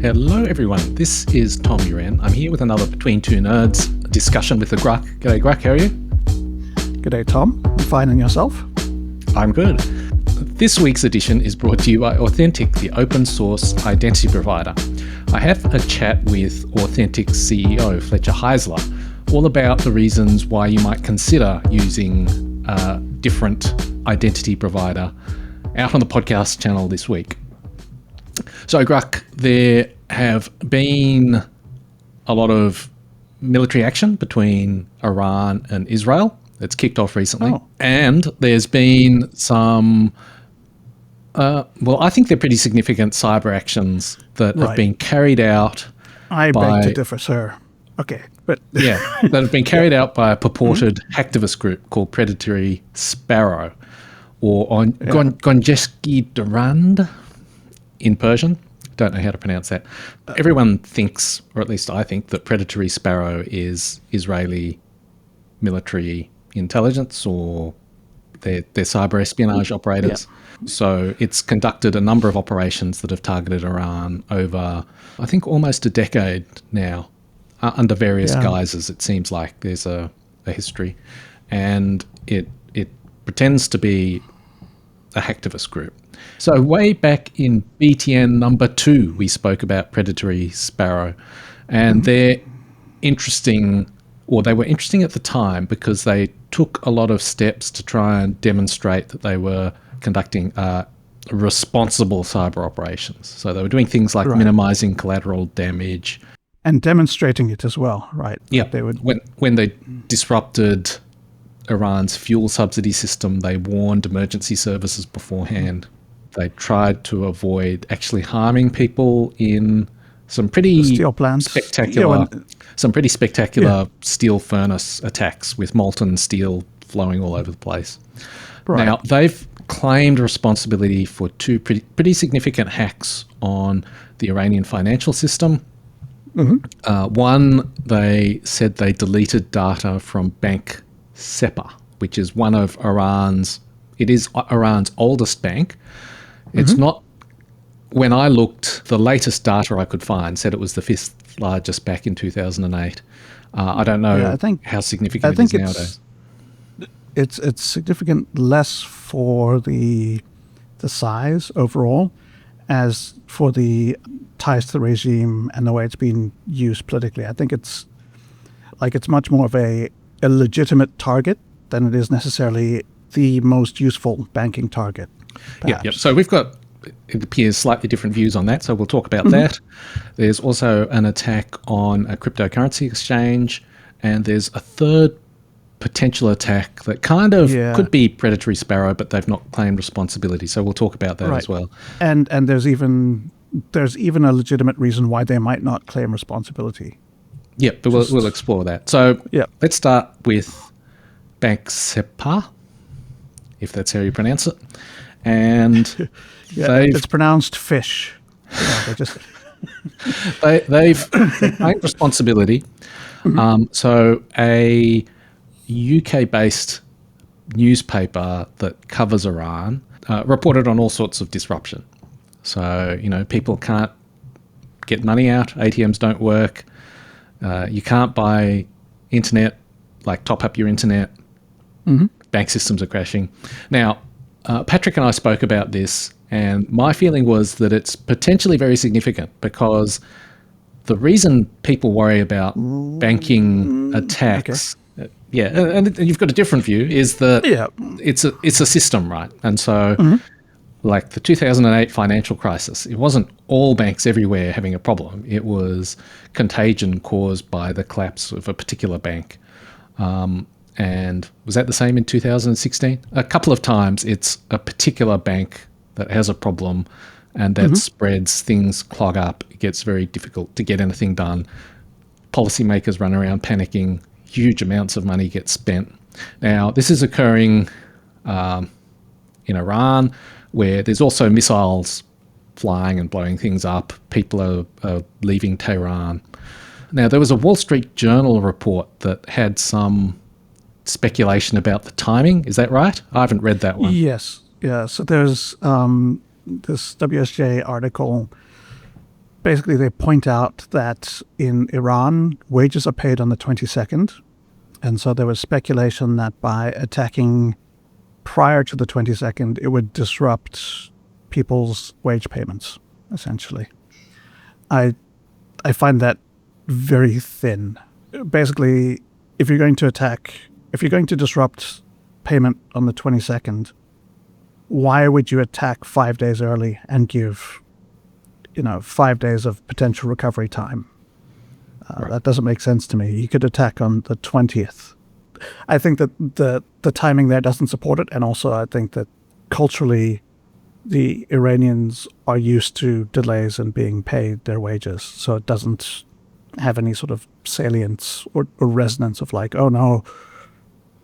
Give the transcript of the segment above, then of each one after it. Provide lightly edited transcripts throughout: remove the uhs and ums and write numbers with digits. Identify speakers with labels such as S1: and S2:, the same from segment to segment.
S1: Hello everyone, this is Tom Uren. I'm here with another Between Two Nerds discussion with the Grugq. G'day Grugq, how are you?
S2: G'day Tom, I'm fine, and yourself?
S1: I'm good. This week's edition is brought to you by Authentic, the open source identity provider. I had a chat with Authentic's CEO, Fletcher Heisler, all about the reasons why you might consider using a different identity provider out on the podcast channel this week. So, Grugq, there have been a lot of military action between Iran and Israel that's kicked off recently.
S2: Oh.
S1: And there's been some, I think they're pretty significant cyber actions that have been carried out
S2: I beg to differ, sir. Okay, but...
S1: yeah, that have been carried out by a purported hacktivist group called Predatory Sparrow, or on Gonjeski Durand in Persian. Don't know how to pronounce that. Everyone thinks, or at least I think, that Predatory Sparrow is Israeli military intelligence or their cyber espionage operators. Yeah. So it's conducted a number of operations that have targeted Iran over, I think, almost a decade now, under various guises. It seems like there's a history. And it pretends to be a hacktivist group. So way back in BTN number 2, we spoke about Predatory Sparrow, and they're interesting, or they were interesting at the time because they took a lot of steps to try and demonstrate that they were conducting responsible cyber operations. So they were doing things like minimizing collateral damage.
S2: And demonstrating it as well, right?
S1: Yeah,
S2: they would...
S1: when they disrupted Iran's fuel subsidy system, they warned emergency services beforehand. They tried to avoid actually harming people in some pretty
S2: steel plants.
S1: Spectacular, some pretty spectacular steel furnace attacks with molten steel flowing all over the place. Right. Now, they've claimed responsibility for two pretty significant hacks on the Iranian financial system. One, they said they deleted data from Bank SEPA, which is one of Iran's oldest bank. It's not, when I looked, the latest data I could find said it was the 5th largest back in 2008. I don't know how significant it is nowadays.
S2: It's significant less for the size overall as for the ties to the regime and the way it's being used politically. I think it's much more of a legitimate target than it is necessarily the most useful banking target.
S1: Yeah. So we've got, it appears, slightly different views on that. So we'll talk about that. There's also an attack on a cryptocurrency exchange, and there's a third potential attack that kind of could be Predatory Sparrow, but they've not claimed responsibility. So we'll talk about that as well.
S2: And there's even a legitimate reason why they might not claim responsibility.
S1: Yeah, but we'll explore that. So let's start with Bank SEPA, if that's how you pronounce it. And
S2: it's pronounced fish.
S1: They've claimed responsibility. So a UK-based newspaper that covers Iran reported on all sorts of disruption. So, people can't get money out, ATMs don't work, you can't buy internet, like top up your internet, bank systems are crashing. Now, Patrick and I spoke about this, and my feeling was that it's potentially very significant because the reason people worry about banking attacks, and you've got a different view, is that it's a system, right? And so, like the 2008 financial crisis, it wasn't all banks everywhere having a problem. It was contagion caused by the collapse of a particular bank. And was that the same in 2016? A couple of times it's a particular bank that has a problem and that spreads, things clog up, it gets very difficult to get anything done. Policymakers run around panicking, huge amounts of money get spent. Now, this is occurring in Iran, where there's also missiles flying and blowing things up. People are leaving Tehran. Now, there was a Wall Street Journal report that had some speculation about the timing. Is that right? I haven't read that one.
S2: Yes. Yeah. So there's this WSJ article basically they point out that in Iran, wages are paid on the 22nd. And so there was speculation that by attacking prior to the 22nd, it would disrupt people's wage payments, essentially. I find that very thin. Basically, if you're going to disrupt payment on the 22nd, why would you attack 5 days early and give, 5 days of potential recovery time? Right. That doesn't make sense to me. You could attack on the 20th. I think that the timing there doesn't support it. And also I think that culturally, the Iranians are used to delays in being paid their wages. So it doesn't have any sort of salience or resonance of like, oh no,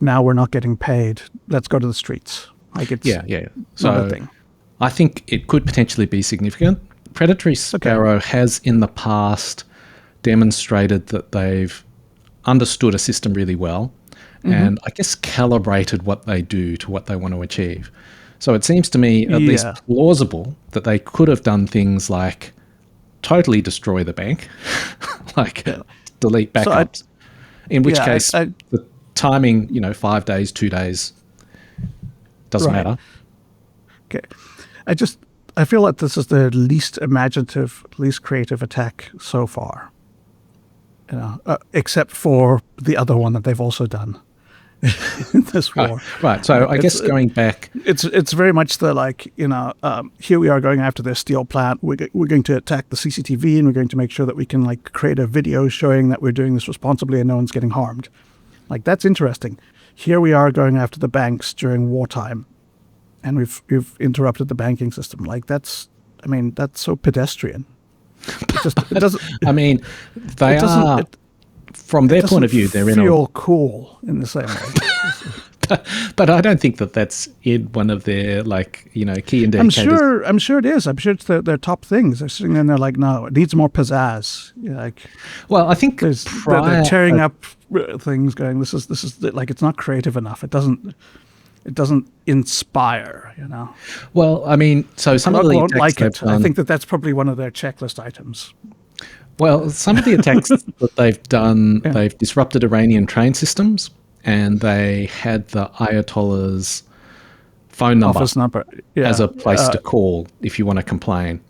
S2: now we're not getting paid. Let's go to the streets. Like it's not a thing.
S1: I think it could potentially be significant. Predatory Sparrow has in the past demonstrated that they've understood a system really well and I guess calibrated what they do to what they want to achieve. So it seems to me at least plausible that they could have done things like totally destroy the bank, like delete backups, in which case the timing, 5 days, 2 days, doesn't matter.
S2: Okay. I feel like this is the least imaginative, least creative attack so far. Except for the other one that they've also done in this war.
S1: Right. So I guess going back,
S2: it's very much the like, here we are going after their steel plant. We're going to attack the CCTV and we're going to make sure that we can like create a video showing that we're doing this responsibly and no one's getting harmed. Like that's interesting. Here we are going after the banks during wartime, and we've interrupted the banking system. Like that's so pedestrian. It doesn't. I mean,
S1: they are from their point of view. They're
S2: feel cool in the same way.
S1: But I don't think that that's in one of their key indicators.
S2: I'm sure it is. I'm sure it's their top things. They're sitting there and they're like, no, it needs more pizzazz.
S1: Well, I think
S2: they're tearing up things, going, this is like it's not creative enough. It doesn't inspire,
S1: Well, I mean, so some of the attacks
S2: like it. I think that's probably one of their checklist items.
S1: Well, some of the attacks that they've done, they've disrupted Iranian train systems, and they had the Ayatollah's phone number,
S2: office number,
S1: as a place to call if you want to complain,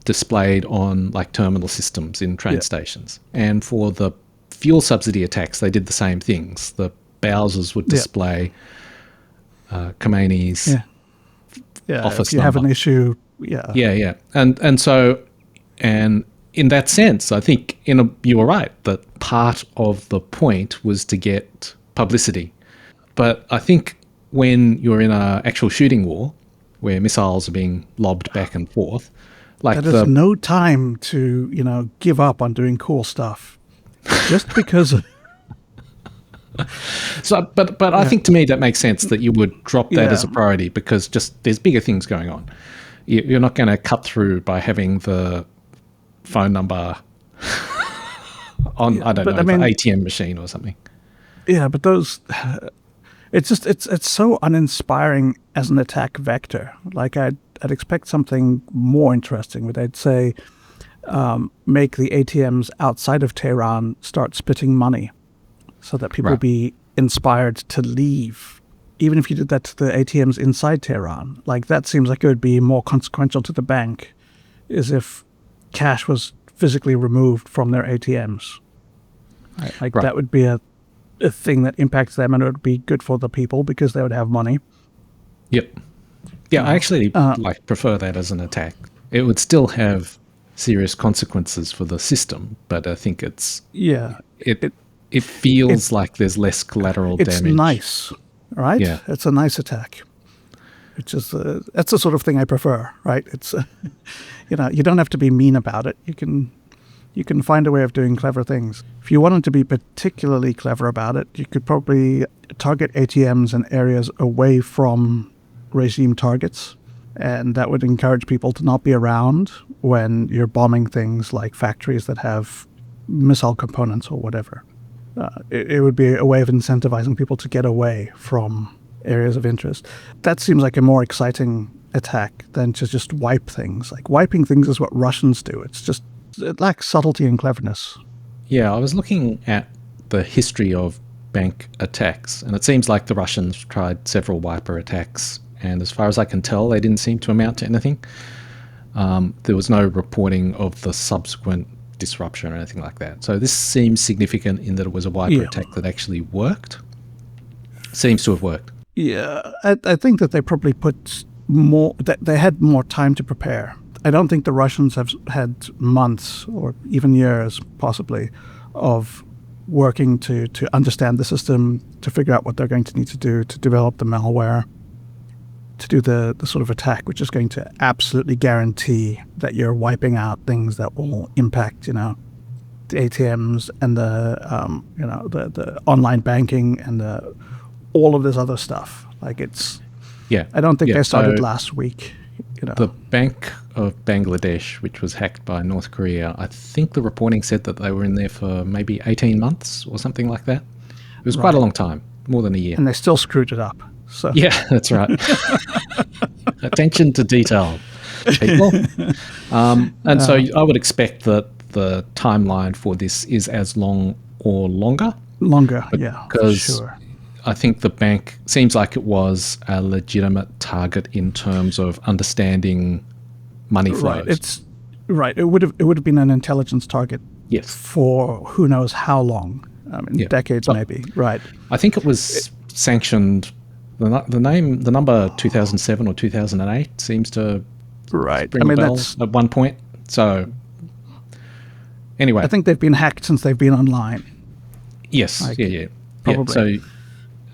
S1: displayed on like terminal systems in train stations. And for the fuel subsidy attacks, they did the same things. The Bowsers would display Khomeini's office
S2: if you
S1: number.
S2: have an issue,
S1: and in that sense, I think you were right that part of the point was to get publicity. But I think when you're in an actual shooting war where missiles are being lobbed back and forth, like
S2: that is no time to give up on doing cool stuff just because.
S1: So, but I think to me that makes sense that you would drop that as a priority because just there's bigger things going on. You're not going to cut through by having the phone number on the ATM machine or something.
S2: Yeah, but those, it's so uninspiring as an attack vector. Like I'd expect something more interesting where they'd say, make the ATMs outside of Tehran start spitting money, so that people be inspired to leave. Even if you did that to the ATMs inside Tehran, like that seems like it would be more consequential to the bank, as if cash was physically removed from their ATMs. That would be a thing that impacts them, and it would be good for the people because they would have money.
S1: Yep. Yeah, I actually prefer that as an attack. It would still have serious consequences for the system, but I think it's it feels like there's less collateral damage.
S2: It's nice, right?
S1: Yeah.
S2: It's a nice attack. It's just that's the sort of thing I prefer, right? It's you don't have to be mean about it. You can find a way of doing clever things. If you wanted to be particularly clever about it, you could probably target ATMs in areas away from regime targets, and that would encourage people to not be around when you're bombing things like factories that have missile components or whatever. It would be a way of incentivizing people to get away from areas of interest. That seems like a more exciting attack than to just wipe things. Like wiping things is what Russians do. It's just It lacks subtlety and cleverness.
S1: Yeah, I was looking at the history of bank attacks, and it seems like the Russians tried several wiper attacks, and as far as I can tell, they didn't seem to amount to anything. There was no reporting of the subsequent disruption or anything like that. So this seems significant in that it was a wiper attack that actually worked. Seems to have worked.
S2: Yeah, I think that they probably put more, that they had more time to prepare. I don't think the Russians have had months or even years, possibly, of working to understand the system, to figure out what they're going to need to do to develop the malware, to do the sort of attack which is going to absolutely guarantee that you're wiping out things that will impact, the ATMs and the online banking and all of this other stuff. Like I don't think they started last week.
S1: The Bank of Bangladesh, which was hacked by North Korea, I think the reporting said that they were in there for maybe 18 months or something like that. It was quite a long time, more than a year.
S2: And they still screwed it up. So
S1: yeah, that's right. Attention to detail, people. So I would expect that the timeline for this is as long or longer.
S2: Because sure.
S1: I think the bank seems like it was a legitimate target in terms of understanding money flows.
S2: It would have been an intelligence target.
S1: Yes.
S2: For who knows how long, decades maybe. Right.
S1: I think it was sanctioned. The number 2007 or 2008 seems to ring a bell at one point. So anyway,
S2: I think they've been hacked since they've been online.
S1: Yes.
S2: Probably.
S1: Yeah, so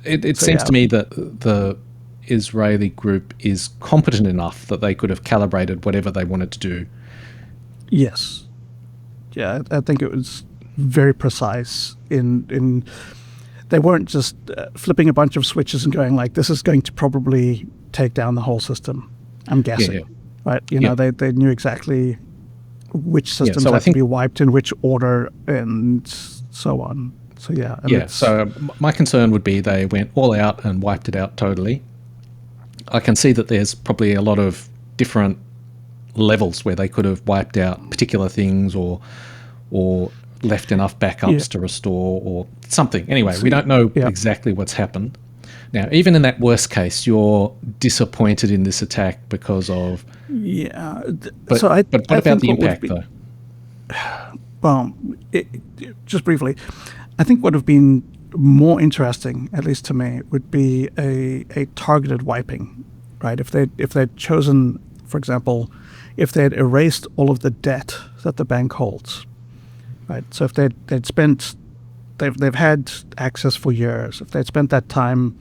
S1: it seems to me that the Israeli group is competent enough that they could have calibrated whatever they wanted to do.
S2: Yes. Yeah, I think it was very precise in they weren't just flipping a bunch of switches and going like, this is going to probably take down the whole system, I'm guessing. Right? They knew exactly which systems had to be wiped in which order and so on. So so
S1: my concern would be they went all out and wiped it out totally. I can see that there's probably a lot of different levels where they could have wiped out particular things or left enough backups to restore or something. Anyway, we don't know exactly what's happened. Now, even in that worst case, you're disappointed in this attack because of...
S2: Yeah.
S1: But what about the impact, though?
S2: Well, just briefly, I think what would have been more interesting, at least to me, would be a targeted wiping, right? If they'd chosen, for example, if they'd erased all of the debt that the bank holds, right? So if they'd spent, they've had access for years. If they'd spent that time,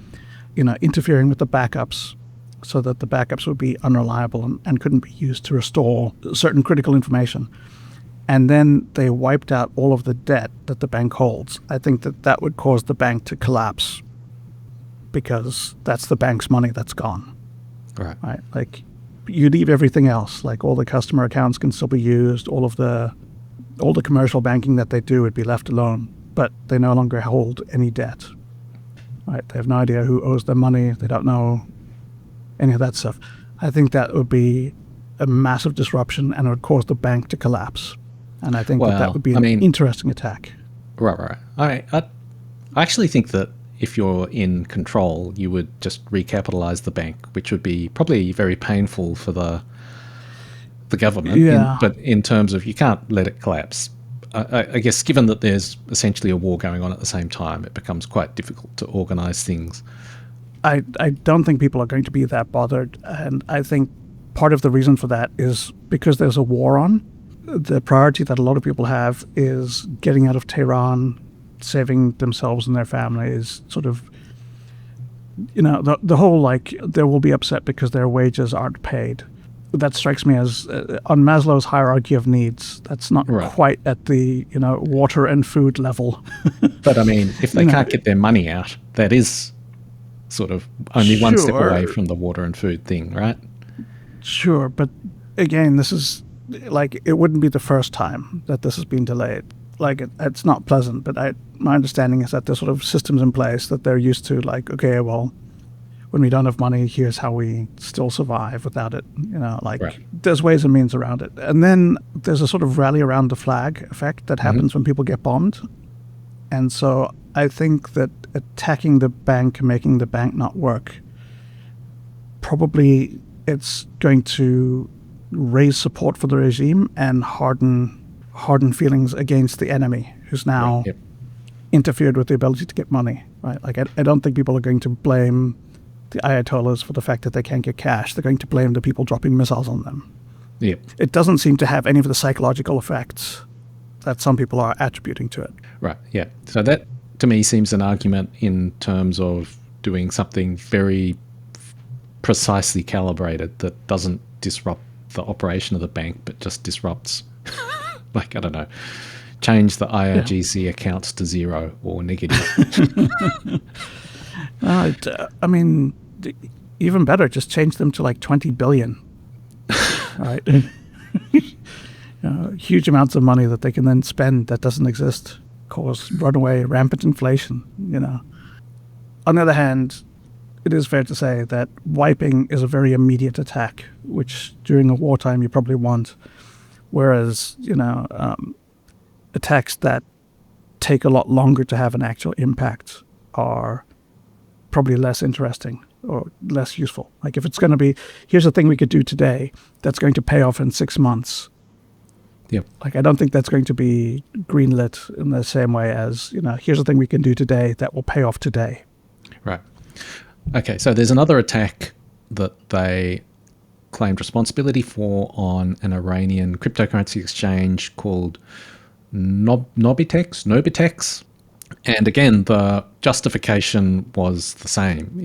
S2: interfering with the backups, so that the backups would be unreliable and couldn't be used to restore certain critical information, and then they wiped out all of the debt that the bank holds, I think that would cause the bank to collapse, because that's the bank's money that's gone. Right. Like, you leave everything else, like all the customer accounts can still be used, all the commercial banking that they do would be left alone, but they no longer hold any debt. Right? They have no idea who owes them money. They don't know any of that stuff. I think that would be a massive disruption, and it would cause the bank to collapse. And I think that would be an interesting attack.
S1: Right. I actually think that if you're in control, you would just recapitalize the bank, which would be probably very painful for the government.
S2: Yeah.
S1: But in terms of, you can't let it collapse. I guess given that there's essentially a war going on at the same time, it becomes quite difficult to organize things.
S2: I don't think people are going to be that bothered. And I think part of the reason for that is because there's a war on. The priority that a lot of people have is getting out of Tehran, saving themselves and their families, sort of, the whole, like, they will be upset because their wages aren't paid. That strikes me as, on Maslow's hierarchy of needs, that's not quite at the, water and food level.
S1: But I mean, if they can't get their money out, that is sort of only one step away from the water and food thing, right?
S2: Sure, but again, this is, like, it wouldn't be the first time that this has been delayed. Like, it's not pleasant, but my understanding is that there's sort of systems in place that they're used to, like, okay, well, when we don't have money, here's how we still survive without it.
S1: Right.
S2: There's ways and means around it. And then there's a sort of rally around the flag effect that happens when people get bombed. And so I think that attacking the bank and making the bank not work, probably it's going to raise support for the regime and harden feelings against the enemy, who's now interfered with the ability to get money. Right? Like I don't think people are going to blame the Ayatollahs for the fact that they can't get cash. They're going to blame the people dropping missiles on them.
S1: Yep.
S2: It doesn't seem to have any of the psychological effects that some people are attributing to it.
S1: Right. Yeah. So that to me seems an argument in terms of doing something very precisely calibrated that doesn't disrupt the operation of the bank, but just disrupts, like, I don't know, change the IRGC accounts to 0 or negative.
S2: I mean, even better, just change them to like 20 billion. Right? Huge amounts of money that they can then spend that doesn't exist, cause runaway, rampant inflation. On the other hand, it is fair to say that wiping is a very immediate attack, which during a wartime you probably want. Whereas, attacks that take a lot longer to have an actual impact are probably less interesting or less useful. Like if it's going to be, here's a thing we could do today that's going to pay off in 6 months.
S1: Yep.
S2: Like I don't think that's going to be greenlit in the same way as, here's a thing we can do today that will pay off today.
S1: Right. Okay, so there's another attack that they claimed responsibility for on an Iranian cryptocurrency exchange called Nobitex. And again, the justification was the same,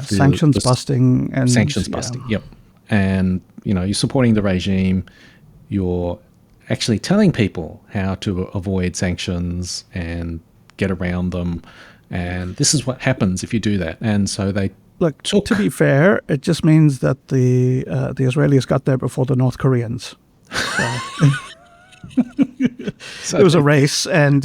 S2: sanctions busting.
S1: Yep. And, you're supporting the regime, you're actually telling people how to avoid sanctions and get around them. And this is what happens if you do that. And so they
S2: to be fair, it just means that the Israelis got there before the North Koreans. So it was a race, and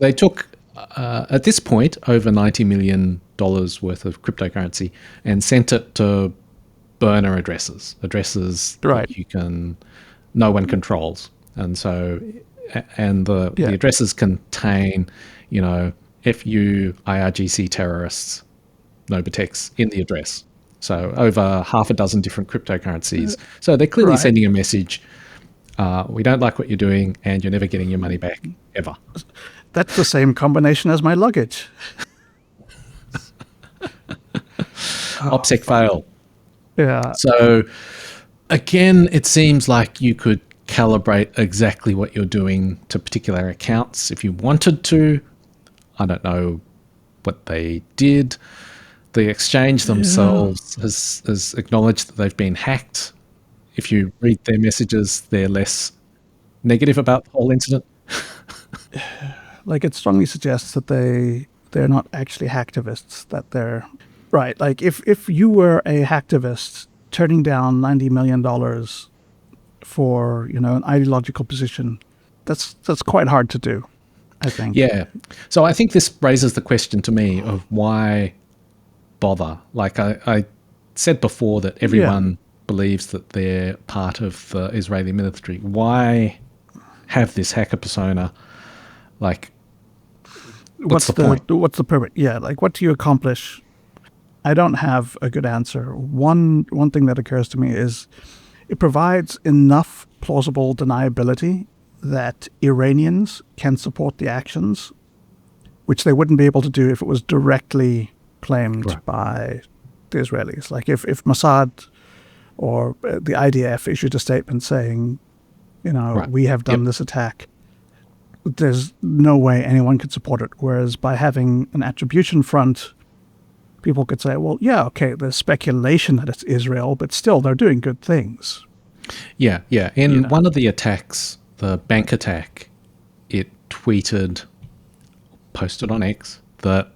S1: they took at this point over $90 million worth of cryptocurrency and sent it to burner addresses
S2: right.
S1: that no one controls. And so, the addresses contain, FU IRGC terrorists, Nobitex in the address. So over half a dozen different cryptocurrencies. So they're clearly sending a message. We don't like what you're doing, and you're never getting your money back, ever.
S2: That's the same combination as my luggage.
S1: OPSEC fail.
S2: Yeah.
S1: So again, it seems like you could calibrate exactly what you're doing to particular accounts if you wanted to. I don't know what they did. The exchange themselves has acknowledged that they've been hacked. If you read their messages, they're less negative about the whole incident.
S2: Like it strongly suggests that they're not actually hacktivists, that they're right. Like if you were a hacktivist turning down $90 million for, an ideological position, that's quite hard to do, I think.
S1: Yeah. So I think this raises the question to me of why bother? Like I said before that everyone believes that they're part of the Israeli military. Why have this hacker persona? Like, what's the point?
S2: What's the purpose? Yeah, like what do you accomplish? I don't have a good answer. One thing that occurs to me is it provides enough plausible deniability that Iranians can support the actions, which they wouldn't be able to do if it was directly claimed by the Israelis. Like if Mossad or the IDF issued a statement saying, we have done this attack, there's no way anyone could support it. Whereas by having an attribution front, people could say, well, yeah, okay, there's speculation that it's Israel, but still they're doing good things.
S1: Yeah. In one of the attacks, the bank attack, it posted on X that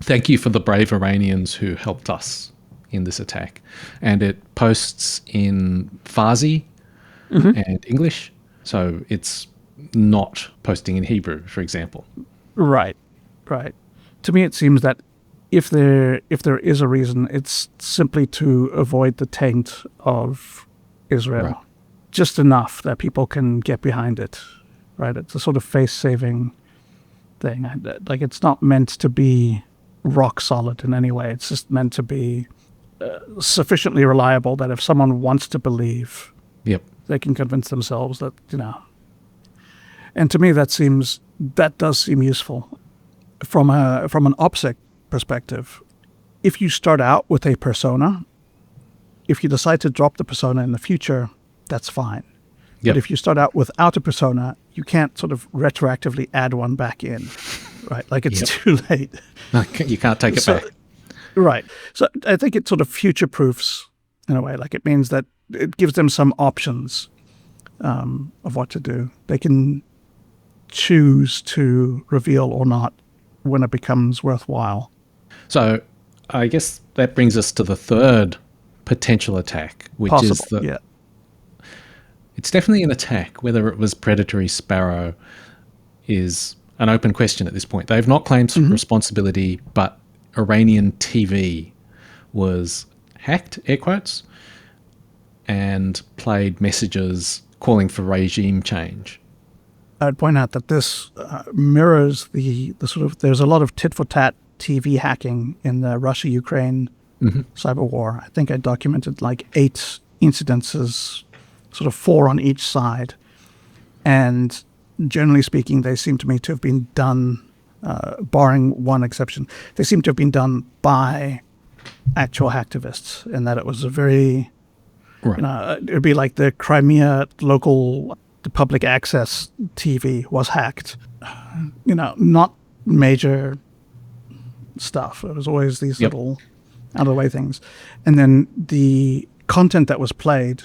S1: thank you for the brave Iranians who helped us in this attack. And it posts in Farsi and English. So it's not posting in Hebrew, for example.
S2: Right. To me, it seems that if there is a reason, it's simply to avoid the taint of Israel,
S1: Right.
S2: just enough that people can get behind it, right? It's a sort of face-saving thing. Like, it's not meant to be rock solid in any way. It's just meant to be sufficiently reliable that if someone wants to believe,
S1: Yep.
S2: they can convince themselves that, And to me, that does seem useful. From an OPSEC perspective, if you start out with a persona, if you decide to drop the persona in the future, that's fine.
S1: Yep.
S2: But if you start out without a persona, you can't sort of retroactively add one back in, right? Like, it's too late.
S1: You can't take it back.
S2: Right. So I think it sort of future-proofs in a way. Like, it means that it gives them some options of what to do. They can choose to reveal or not when it becomes worthwhile.
S1: So I guess that brings us to the third potential attack, which is that it's definitely an attack. Whether it was Predatory Sparrow is an open question at this point. They've not claimed responsibility, but Iranian TV was hacked, air quotes, and played messages calling for regime change.
S2: I'd point out that this mirrors the sort of, there's a lot of tit-for-tat TV hacking in the Russia-Ukraine cyber war. I think I documented like 8 incidences, sort of 4 on each side. And generally speaking, they seem to me to have been done, barring one exception, they seem to have been done by actual hacktivists, in that it was a very, it would be like the Crimea local public access TV was hacked. Not major stuff. It was always these little out of the way things. And then the content that was played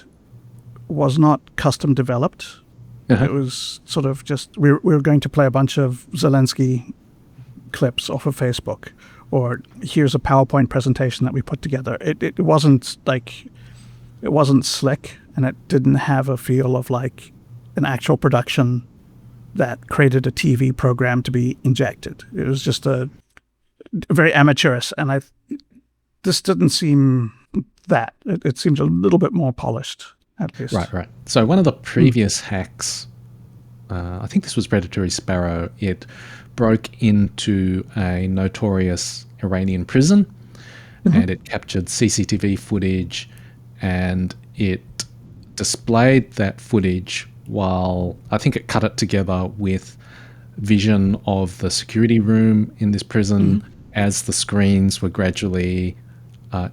S2: was not custom developed. It was sort of just, we were going to play a bunch of Zelensky clips off of Facebook, or here's a PowerPoint presentation that we put together. It wasn't like, it wasn't slick, and it didn't have a feel of like an actual production that created a TV program to be injected. It was just a very amateurish, and this didn't seem that. It seemed a little bit more polished, at least.
S1: Right. So one of the previous hacks, I think this was Predatory Sparrow, it broke into a notorious Iranian prison, and it captured CCTV footage, and it displayed that footage while I think it cut it together with vision of the security room in this prison as the screens were gradually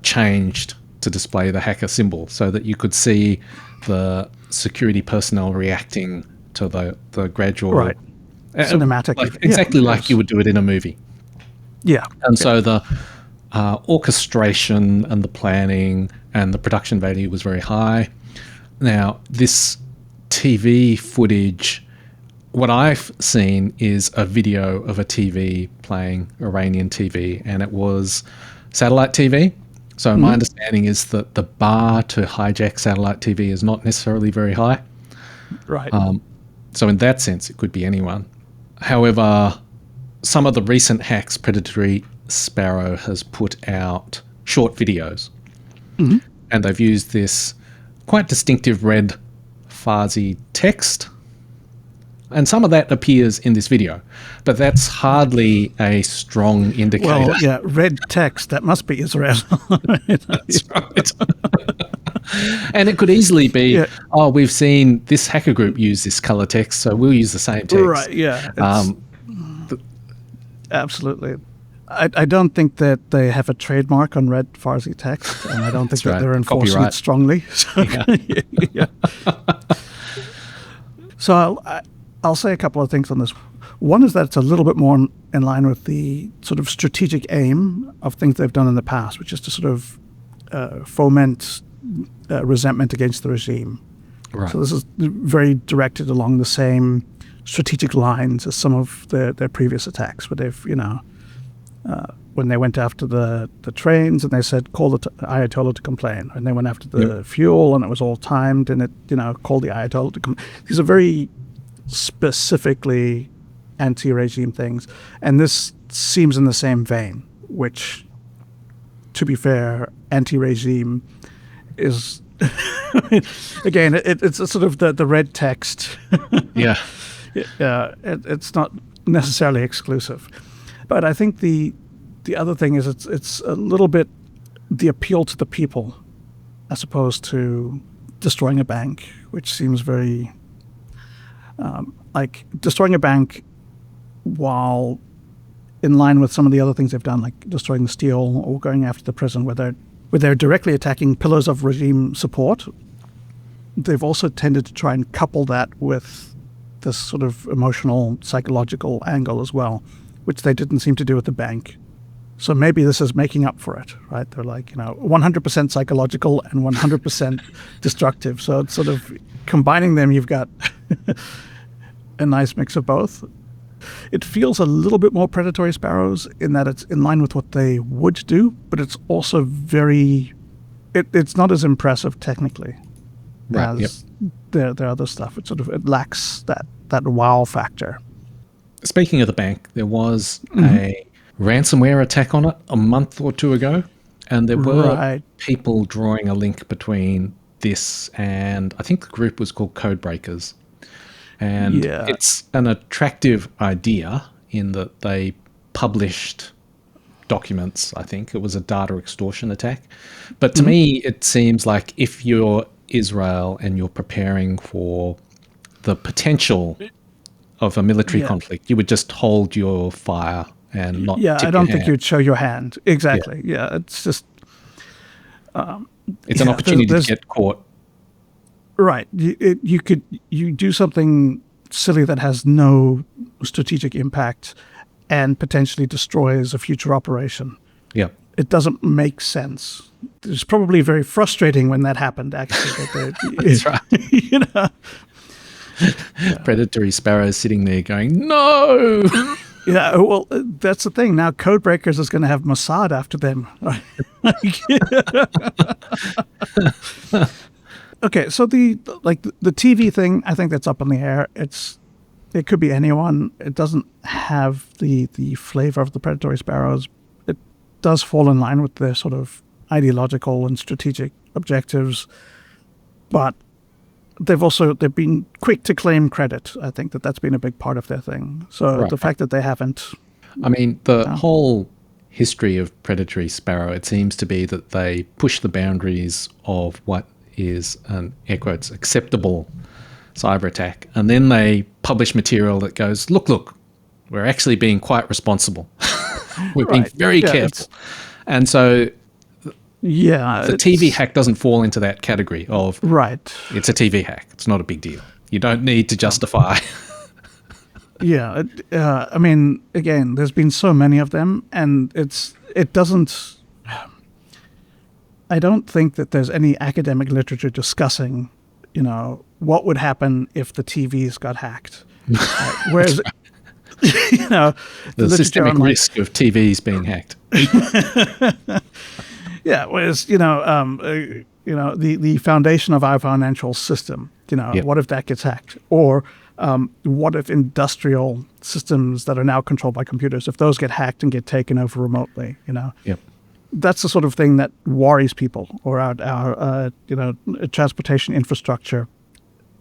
S1: changed to display the hacker symbol, so that you could see the security personnel reacting to the gradual
S2: cinematic,
S1: like you would do it in a movie. And so the orchestration and the planning and the production value was very high. Now, this TV footage, what I've seen is a video of a TV playing Iranian TV, and it was satellite TV. So my understanding is that the bar to hijack satellite TV is not necessarily very high.
S2: Right.
S1: So in that sense, it could be anyone. However, some of the recent hacks, Predatory Sparrow has put out short videos, and they've used this quite distinctive red Farsi text, and some of that appears in this video, but that's hardly a strong indicator.
S2: Well, red text, that must be Israel.
S1: That's right. And it could easily be, we've seen this hacker group use this color text, so we'll use the same text.
S2: Right, absolutely. I don't think that they have a trademark on red Farsi text, and I don't think that they're enforcing it strongly. So I'll say a couple of things on this. One is that it's a little bit more in line with the sort of strategic aim of things they've done in the past, which is to sort of foment resentment against the regime.
S1: Right.
S2: So this is very directed along the same strategic lines as some of their previous attacks, where they've, when they went after the trains and they said, call the Ayatollah to complain. And they went after the fuel and it was all timed, and it, called the Ayatollah to complain. These are very specifically anti-regime things. And this seems in the same vein, which, to be fair, anti-regime is, again, it's a sort of the red text.
S1: Yeah.
S2: It's not necessarily exclusive. But I think the other thing is it's a little bit the appeal to the people as opposed to destroying a bank, which seems very like destroying a bank while in line with some of the other things they've done, like destroying the steel or going after the prison, where they're directly attacking pillars of regime support. They've also tended to try and couple that with this sort of emotional, psychological angle as well, which they didn't seem to do with the bank. So maybe this is making up for it, right? They're like, 100% psychological and 100% destructive. So it's sort of combining them, you've got a nice mix of both. It feels a little bit more Predatory Sparrows in that it's in line with what they would do, but it's also it's not as impressive technically as their other stuff. It lacks that wow factor.
S1: Speaking of the bank, there was a ransomware attack on it a month or two ago, and there were people drawing a link between this and I think the group was called Codebreakers. And it's an attractive idea in that they published documents. I think it was a data extortion attack. But to me, it seems like if you're Israel and you're preparing for the potential of a military conflict, you would just hold your fire and not tip
S2: I don't
S1: your
S2: think
S1: hand.
S2: You'd show your hand. Exactly. Yeah, it's just...
S1: it's an opportunity to get caught.
S2: Right. You do something silly that has no strategic impact and potentially destroys a future operation.
S1: Yeah.
S2: It doesn't make sense. It's probably very frustrating when that happened, actually.
S1: That's right. Predatory Sparrow sitting there going, no!
S2: Yeah, well, that's the thing. Now Codebreakers is going to have Mossad after them. Okay, so the TV thing, I think that's up in the air. It could be anyone. It doesn't have the flavor of the Predatory Sparrows. It does fall in line with their sort of ideological and strategic objectives, but they've been quick to claim credit. I think that's been a big part of their thing. So the fact that they haven't...
S1: I mean, the whole history of Predatory Sparrow, it seems to be that they push the boundaries of what is an, air quotes, acceptable cyber attack. And then they publish material that goes, look, we're actually being quite responsible. We're being very careful. And so the TV hack doesn't fall into that category of, it's a TV hack. It's not a big deal. You don't need to justify.
S2: I mean, again, there's been so many of them, and it doesn't... I don't think that there's any academic literature discussing, what would happen if the TVs got hacked. Whereas,
S1: the systemic risk of TVs being hacked.
S2: Whereas, the foundation of our financial system, what if that gets hacked? Or what if industrial systems that are now controlled by computers, if those get hacked and get taken over remotely, That's the sort of thing that worries people, or our transportation infrastructure.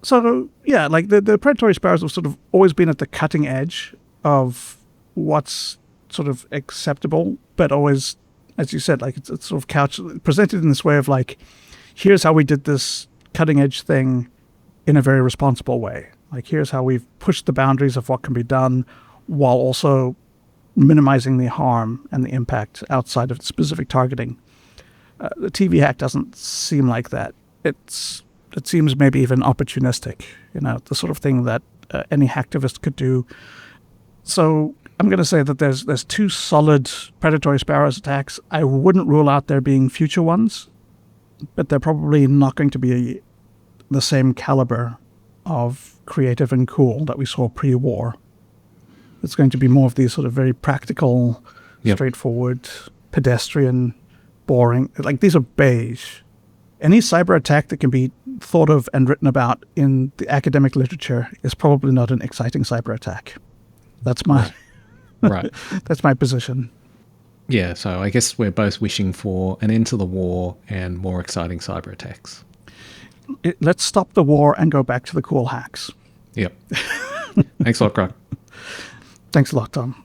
S2: So, the Predatory Sparrows have sort of always been at the cutting edge of what's sort of acceptable, but always, as you said, it's sort of presented in this way of here's how we did this cutting edge thing in a very responsible way. Here's how we've pushed the boundaries of what can be done while also minimizing the harm and the impact outside of specific targeting. The TV hack doesn't seem like that. It seems maybe even opportunistic, the sort of thing that any hacktivist could do. So I'm going to say that there's two solid Predatory Sparrows attacks. I wouldn't rule out there being future ones, but they're probably not going to be the same caliber of creative and cool that we saw pre-war. It's going to be more of these sort of very practical, straightforward, pedestrian, boring. These are beige. Any cyber attack that can be thought of and written about in the academic literature is probably not an exciting cyber attack. That's my
S1: Right.
S2: That's my position.
S1: Yeah, so I guess we're both wishing for an end to the war and more exciting cyber attacks.
S2: Let's stop the war and go back to the cool hacks.
S1: Yep. Thanks a lot, Grugq.
S2: Thanks a lot, Tom.